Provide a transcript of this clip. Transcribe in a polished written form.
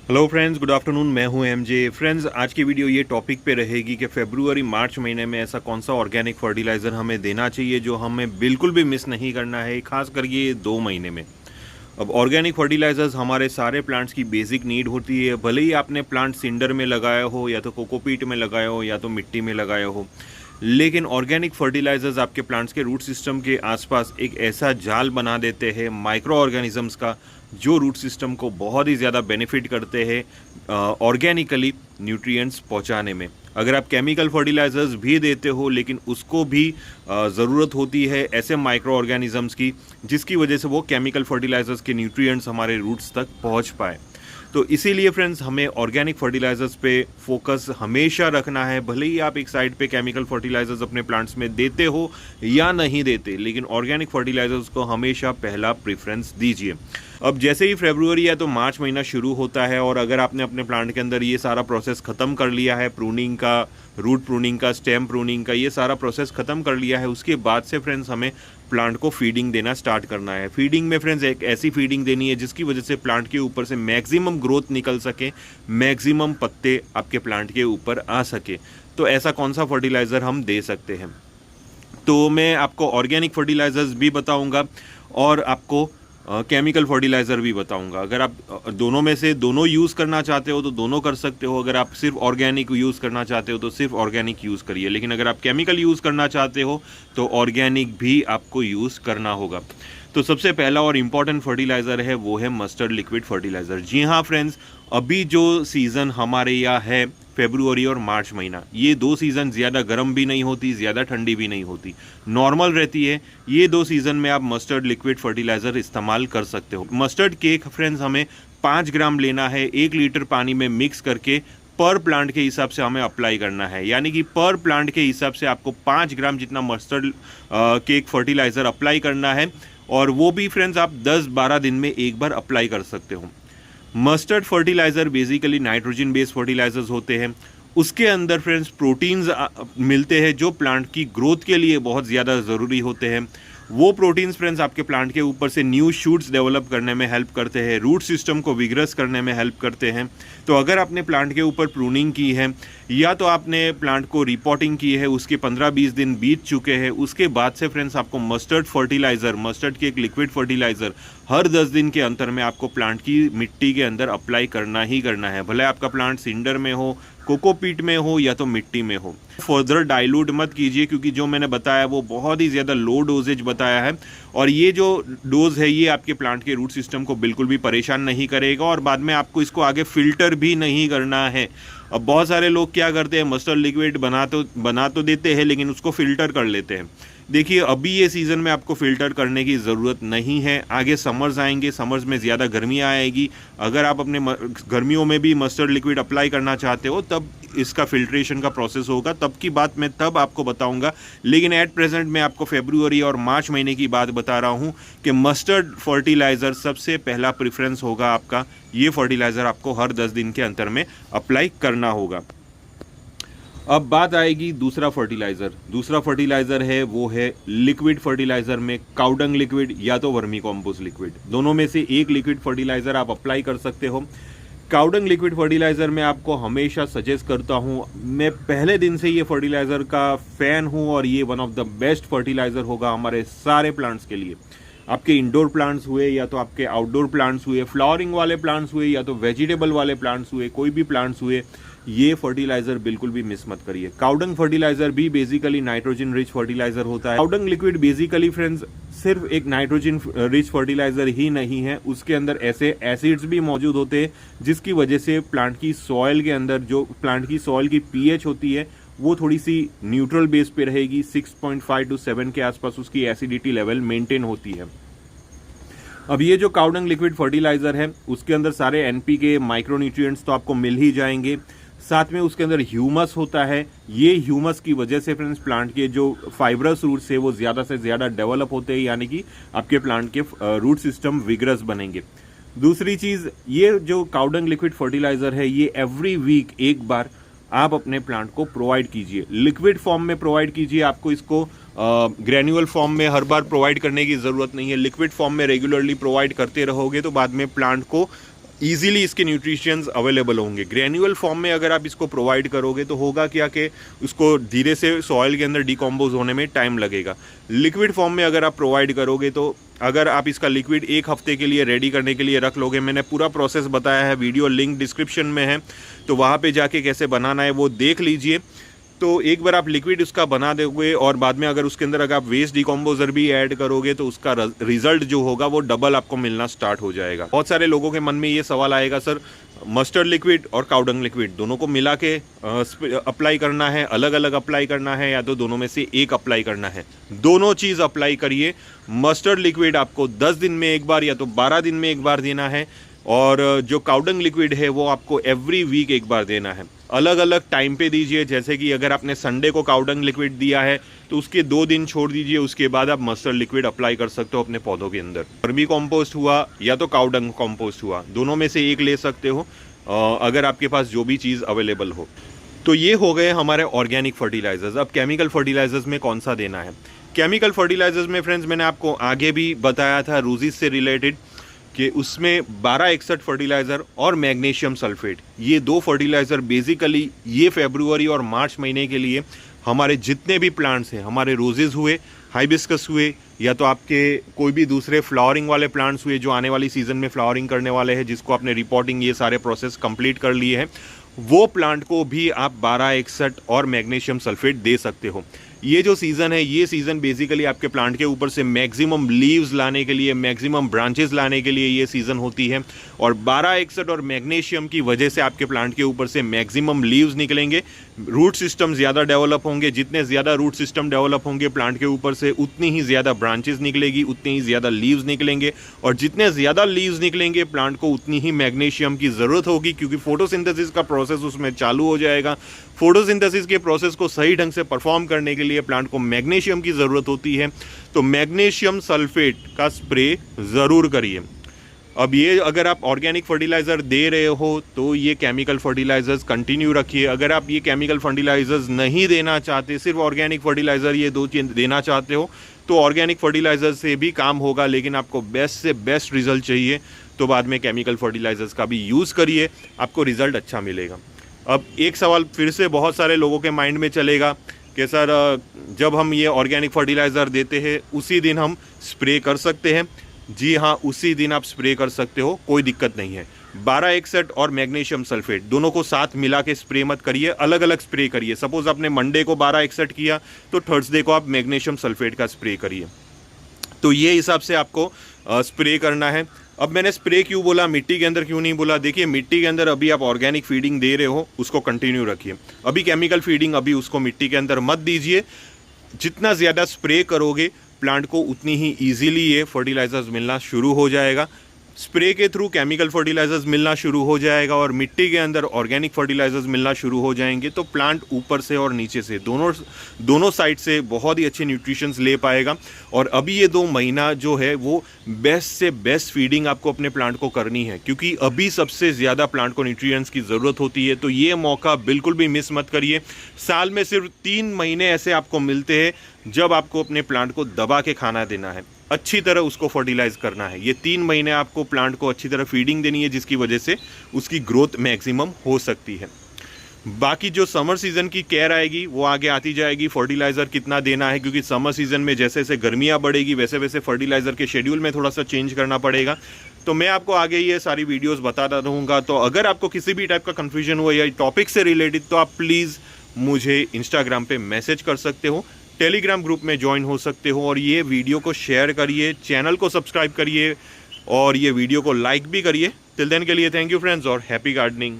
Hello friends, good afternoon. मैं हूं MJ. Friends, आज की वीडियो ये टॉपिक पे रहेगी कि फरवरी मार्च महीने में ऐसा कौन सा ऑर्गेनिक फर्टिलाइज़र हमें देना चाहिए जो हमें बिल्कुल भी मिस नहीं करना है, खास कर ये 2 महीने में। अब ऑर्गेनिक फर्टिलाइजर्स हमारे सारे प्लांट्स की बेसिक नीड होती है, भले ही आपने प्लांट सिंडर में लगाया हो या तो कोकोपीट में लगाया हो या तो मिट्टी में लगाया हो, लेकिन ऑर्गेनिक फर्टिलाइजर्स आपके प्लांट्स के रूट सिस्टम के आसपास एक ऐसा जाल बना देते हैं माइक्रो ऑर्गेनिजम्स का, जो रूट सिस्टम को बहुत ही ज़्यादा बेनिफिट करते हैं ऑर्गेनिकली न्यूट्रिएंट्स पहुंचाने में। अगर आप केमिकल फर्टिलाइजर्स भी देते हो, लेकिन उसको भी ज़रूरत होती है ऐसे माइक्रो ऑर्गेनिजम्स की जिसकी वजह से वो केमिकल फर्टिलाइजर्स के न्यूट्रिएंट्स हमारे रूट्स तक पहुंच पाए। तो इसीलिए फ्रेंड्स, हमें ऑर्गेनिक फर्टिलाइजर्स पे फोकस हमेशा रखना है, भले ही आप एक साइड पे केमिकल फर्टिलाइजर्स अपने प्लांट्स में देते हो या नहीं देते, लेकिन ऑर्गेनिक फर्टिलाइजर्स को हमेशा पहला प्रेफरेंस दीजिए। अब जैसे ही फरवरी या तो मार्च महीना शुरू होता है और अगर आपने अपने प्लांट के अंदर ये सारा प्रोसेस ख़त्म कर लिया है, प्रूनिंग का, रूट प्रूनिंग का, स्टेम प्रूनिंग का, ये सारा प्रोसेस ख़त्म कर लिया है, उसके बाद से फ्रेंड्स हमें प्लांट को फीडिंग देना स्टार्ट करना है। फीडिंग में फ्रेंड्स एक ऐसी फीडिंग देनी है जिसकी वजह से प्लांट के ऊपर से मैक्सिमम ग्रोथ निकल सके, मैक्सिमम पत्ते आपके प्लांट के ऊपर आ सके। तो ऐसा कौन सा फर्टिलाइज़र हम दे सकते हैं? तो मैं आपको ऑर्गेनिक फर्टिलाइजर्स भी बताऊंगा और आपको केमिकल फर्टिलाइज़र भी बताऊंगा। अगर आप दोनों में से दोनों यूज़ करना चाहते हो तो दोनों कर सकते हो। अगर आप सिर्फ ऑर्गेनिक यूज़ करना चाहते हो तो सिर्फ ऑर्गेनिक यूज़ करिए, लेकिन अगर आप केमिकल यूज़ करना चाहते हो तो ऑर्गेनिक भी आपको यूज़ करना होगा। तो सबसे पहला और इम्पॉर्टेंट फर्टिलाइज़र है वो है मस्टर्ड लिक्विड फर्टिलाइज़र। जी हाँ फ्रेंड्स, अभी जो सीज़न हमारे यहाँ है फरवरी और मार्च महीना, ये 2 सीज़न ज़्यादा गर्म भी नहीं होती, ज़्यादा ठंडी भी नहीं होती, नॉर्मल रहती है। ये 2 सीज़न में आप मस्टर्ड लिक्विड फर्टिलाइज़र इस्तेमाल कर सकते हो। मस्टर्ड केक फ्रेंड्स हमें 5 ग्राम लेना है, 1 लीटर पानी में मिक्स करके पर प्लांट के हिसाब से हमें अप्लाई करना है। यानी कि पर प्लांट के हिसाब से आपको 5 ग्राम जितना मस्टर्ड केक फर्टिलाइज़र अप्लाई करना है, और वो भी फ्रेंड्स आप 10-12 दिन में एक बार अप्लाई कर सकते हो। Mustard fertiliser basically nitrogen based fertilisers होते हैं। उसके अंदर फ्रेंड्स प्रोटीन्स मिलते हैं जो प्लांट की ग्रोथ के लिए बहुत ज़्यादा ज़रूरी होते हैं। वो प्रोटीन्स फ्रेंड्स आपके प्लांट के ऊपर से न्यू शूट्स डेवलप करने में हेल्प करते हैं, रूट सिस्टम को विग्रस करने में हेल्प करते हैं। तो अगर आपने प्लांट के ऊपर प्रूनिंग की है या तो आपने प्लांट को रिपोर्टिंग की है, उसके 15-20 दिन बीत चुके हैं, उसके बाद से फ्रेंड्स आपको मस्टर्ड फर्टिलाइज़र, मस्टर्ड के एक लिक्विड फर्टिलाइज़र हर 10 दिन के अंतर में आपको प्लांट की मिट्टी के अंदर अप्लाई करना ही करना है, भले आपका प्लांट सिंडर में हो, कोकोपीट में हो या तो मिट्टी में हो। फर्दर डाइल्यूट मत कीजिए, क्योंकि जो मैंने बताया वो बहुत ही ज़्यादा लो डोजेज बताया है, और ये जो डोज है ये आपके प्लांट के रूट सिस्टम को बिल्कुल भी परेशान नहीं करेगा, और बाद में आपको इसको आगे फिल्टर भी नहीं करना है। अब बहुत सारे लोग क्या करते हैं, मस्टर्ड लिक्विड बना तो देते हैं लेकिन उसको फिल्टर कर लेते हैं। देखिए, अभी ये सीज़न में आपको फ़िल्टर करने की ज़रूरत नहीं है। आगे समर्स आएंगे, समर्स में ज़्यादा गर्मी आएगी, अगर आप अपने गर्मियों में भी मस्टर्ड लिक्विड अप्लाई करना चाहते हो तब इसका फिल्ट्रेशन का प्रोसेस होगा, तब की बात मैं तब आपको बताऊंगा। लेकिन एट प्रेजेंट मैं आपको फरवरी और मार्च महीने की बात बता रहा हूँ कि मस्टर्ड फर्टिलाइज़र सबसे पहला प्रेफरेंस होगा आपका। ये फर्टिलाइज़र आपको हर 10 दिन के अंतर में अप्लाई करना होगा। अब बात आएगी दूसरा फर्टिलाइज़र है वो है लिक्विड फर्टिलाइज़र में काउडंग लिक्विड या तो वर्मी कॉम्पोस्ट लिक्विड, दोनों में से एक लिक्विड फर्टिलाइज़र आप अप्लाई कर सकते हो। काउडंग लिक्विड फर्टिलाइज़र मैं आपको हमेशा सजेस्ट करता हूँ, मैं पहले दिन से ये फर्टिलाइज़र का फ़ैन हूँ, और ये one of the best fertiliser होगा हमारे सारे प्लांट्स के लिए। आपके इंडोर प्लांट्स हुए या तो आपके आउटडोर प्लांट्स हुए, फ्लावरिंग वाले प्लांट्स हुए या तो वेजिटेबल वाले प्लांट्स हुए, कोई भी प्लांट्स हुए, ये फर्टिलाइज़र बिल्कुल भी मिस मत करिए। काउडंग फर्टिलाइज़र भी बेसिकली नाइट्रोजन रिच फर्टिलाइज़र होता है। काउडंग लिक्विड बेसिकली फ्रेंड्स सिर्फ एक नाइट्रोजन रिच फर्टिलाइज़र ही नहीं है, उसके अंदर ऐसे एसिड्स भी मौजूद होते हैं जिसकी वजह से प्लांट की सॉइल के अंदर जो प्लांट की सॉइल की पीएच होती है वो थोड़ी सी न्यूट्रल बेस पे रहेगी। 6.5 to 7 के आसपास उसकी एसिडिटी लेवल मेंटेन होती है। अब ये जो काउडंग लिक्विड फर्टिलाइज़र है उसके अंदर सारे एनपीके माइक्रोन्यूट्रिएंट्स तो आपको मिल ही जाएंगे, साथ में उसके अंदर ह्यूमस होता है। ये ह्यूमस की वजह से फ्रेंड्स प्लांट के जो फाइब्रस रूट्स है वो ज़्यादा से ज़्यादा डेवलप होते हैं, यानी कि आपके प्लांट के रूट सिस्टम विग्रस बनेंगे। दूसरी चीज़, ये जो काउडंग लिक्विड फर्टिलाइज़र है ये एवरी वीक एक बार आप अपने प्लांट को प्रोवाइड कीजिए। लिक्विड फॉर्म में प्रोवाइड कीजिए, आपको इसको ग्रैन्युअल फॉर्म में हर बार प्रोवाइड करने की ज़रूरत नहीं है। लिक्विड फॉर्म में रेगुलरली प्रोवाइड करते रहोगे तो बाद में प्लांट को ईजिली इसके न्यूट्रिशंस अवेलेबल होंगे। ग्रेन्यूअल फॉर्म में अगर आप इसको प्रोवाइड करोगे तो होगा क्या कि उसको धीरे से सॉइल के अंदर डिकम्पोज होने में टाइम लगेगा। लिक्विड फॉर्म में अगर आप प्रोवाइड करोगे तो अगर आप इसका लिक्विड 1 हफ्ते के लिए रेडी करने के लिए रख लोगे, मैंने पूरा प्रोसेस बताया है, वीडियो लिंक डिस्क्रिप्शन में है, तो वहाँ पे जाके कैसे बनाना है वो देख लीजिए। तो एक बार आप लिक्विड उसका बना दोगे और बाद में अगर उसके अंदर अगर आप वेस्ट डिकम्पोजर भी ऐड करोगे तो उसका रिजल्ट जो होगा वो डबल आपको मिलना स्टार्ट हो जाएगा। बहुत सारे लोगों के मन में ये सवाल आएगा, सर मस्टर्ड लिक्विड और काउडंग लिक्विड दोनों को मिला के अप्लाई करना है, अलग अलग अप्लाई करना है, या तो दोनों में से एक अप्लाई करना है? दोनों चीज़ अप्लाई करिए। मस्टर्ड लिक्विड आपको 10 दिन में एक बार या तो 12 दिन में एक बार देना है, और जो काउडंग लिक्विड है वो आपको एवरी वीक एक बार देना है। अलग अलग टाइम पे दीजिए, जैसे कि अगर आपने संडे को काउडंग लिक्विड दिया है तो उसके 2 दिन छोड़ दीजिए, उसके बाद आप मस्टर्ड लिक्विड अप्लाई कर सकते हो अपने पौधों के अंदर। वर्मी कॉम्पोस्ट हुआ या तो काउडंग कॉम्पोस्ट हुआ, दोनों में से एक ले सकते हो अगर आपके पास जो भी चीज़ अवेलेबल हो। तो ये हो गए हमारे ऑर्गेनिक फर्टिलाइजर्स। अब केमिकल फर्टिलाइजर्स में कौन सा देना है? केमिकल फर्टिलाइजर्स में फ्रेंड्स मैंने आपको आगे भी बताया था रूजिस से रिलेटेड कि उसमें 1261 फर्टिलाइज़र और मैग्नीशियम सल्फेट, ये 2 फर्टिलाइज़र बेसिकली ये फरवरी और मार्च महीने के लिए हमारे जितने भी प्लांट्स हैं, हमारे रोजेज़ हुए, हाइबिस्कस हुए, या तो आपके कोई भी दूसरे फ्लावरिंग वाले प्लांट्स हुए जो आने वाली सीज़न में फ्लावरिंग करने वाले हैं, जिसको आपने रिपोर्टिंग ये सारे प्रोसेस कंप्लीट कर लिए हैं, वो प्लांट को भी आप 1261 और मैग्नीशियम सल्फेट दे सकते हो। ये जो सीज़न है, ये सीज़न बेसिकली आपके प्लांट के ऊपर से मैक्सिमम लीव्स लाने के लिए, मैक्सिमम ब्रांचेस लाने के लिए ये सीज़न होती है, और 1261 और मैग्नीशियम की वजह से आपके प्लांट के ऊपर से मैक्सिमम लीव्स निकलेंगे, रूट सिस्टम ज़्यादा डेवलप होंगे। जितने ज़्यादा रूट सिस्टम डेवलप होंगे प्लांट के ऊपर से, उतनी ही ज़्यादा ब्रांचेस निकलेगी, उतनी ही ज़्यादा लीव्स निकलेंगे, और जितने ज़्यादा लीव्स निकलेंगे प्लांट को उतनी ही मैग्नीशियम की ज़रूरत होगी, क्योंकि फोटोसिंथेसिस का प्रोसेस उसमें चालू हो जाएगा। फोटोसिंथेसिस के प्रोसेस को सही ढंग से परफॉर्म करने के लिए प्लांट को मैग्नीशियम की ज़रूरत होती है, तो मैग्नीशियम सल्फेट का स्प्रे ज़रूर करिए। अब ये अगर आप ऑर्गेनिक फर्टिलाइज़र दे रहे हो तो ये केमिकल फर्टिलाइजर्स कंटिन्यू रखिए। अगर आप ये केमिकल फर्टिलाइजर्स नहीं देना चाहते, सिर्फ ऑर्गेनिक फर्टिलाइज़र ये 2 चीज़ देना चाहते हो, तो ऑर्गेनिक फर्टिलाइज़र से भी काम होगा, लेकिन आपको बेस्ट से बेस्ट रिजल्ट चाहिए तो बाद में केमिकल फर्टिलाइजर्स का भी यूज़ करिए, आपको रिज़ल्ट अच्छा मिलेगा। अब एक सवाल फिर से बहुत सारे लोगों के माइंड में चलेगा कि सर जब हम ये ऑर्गेनिक फर्टिलाइज़र देते हैं उसी दिन हम स्प्रे कर सकते हैं? जी हाँ, उसी दिन आप स्प्रे कर सकते हो, कोई दिक्कत नहीं है। 1261 और मैग्नीशियम सल्फेट दोनों को साथ मिला के स्प्रे मत करिए, अलग अलग स्प्रे करिए। सपोज आपने मंडे को 1261 किया तो थर्सडे को आप मैग्नीशियम सल्फेट का स्प्रे करिए। तो ये हिसाब से आपको स्प्रे करना है। अब मैंने स्प्रे क्यों बोला, मिट्टी के अंदर क्यों नहीं बोला? देखिए, मिट्टी के अंदर अभी आप ऑर्गेनिक फीडिंग दे रहे हो, उसको कंटिन्यू रखिए। अभी केमिकल फीडिंग अभी उसको मिट्टी के अंदर मत दीजिए। जितना ज़्यादा स्प्रे करोगे प्लांट को उतनी ही ईजीली ये फर्टिलाइजर्स मिलना शुरू हो जाएगा। स्प्रे के थ्रू केमिकल फर्टिलाइजर्स मिलना शुरू हो जाएगा और मिट्टी के अंदर ऑर्गेनिक फर्टिलाइजर्स मिलना शुरू हो जाएंगे, तो प्लांट ऊपर से और नीचे से दोनों साइड से बहुत ही अच्छे न्यूट्रिशंस ले पाएगा। और अभी ये 2 महीना जो है वो बेस्ट से बेस्ट फीडिंग आपको अपने प्लांट को करनी है, क्योंकि अभी सबसे ज़्यादा प्लांट को न्यूट्रिएंट्स की ज़रूरत होती है। तो ये मौका बिल्कुल भी मिस मत करिए। साल में सिर्फ 3 महीने ऐसे आपको मिलते हैं जब आपको अपने प्लांट को दबा के खाना देना है, अच्छी तरह उसको फर्टिलाइज करना है। ये 3 महीने आपको प्लांट को अच्छी तरह फीडिंग देनी है, जिसकी वजह से उसकी ग्रोथ मैक्सिमम हो सकती है। बाकी जो समर सीज़न की केयर आएगी वो आगे आती जाएगी, फर्टिलाइज़र कितना देना है, क्योंकि समर सीज़न में जैसे जैसे गर्मियाँ बढ़ेगी वैसे वैसे फर्टिलाइज़र के शेड्यूल में थोड़ा सा चेंज करना पड़ेगा। तो मैं आपको आगे ये सारी वीडियोज़ बताता रहूँगा। तो अगर आपको किसी भी टाइप का कन्फ्यूजन हुआ या टॉपिक से रिलेटेड, तो आप प्लीज़ मुझे इंस्टाग्राम पे मैसेज कर सकते हो, टेलीग्राम ग्रुप में ज्वाइन हो सकते हो, और ये वीडियो को शेयर करिए, चैनल को सब्सक्राइब करिए और ये वीडियो को लाइक भी करिए। टिल देन के लिए थैंक यू फ्रेंड्स और हैप्पी गार्डनिंग।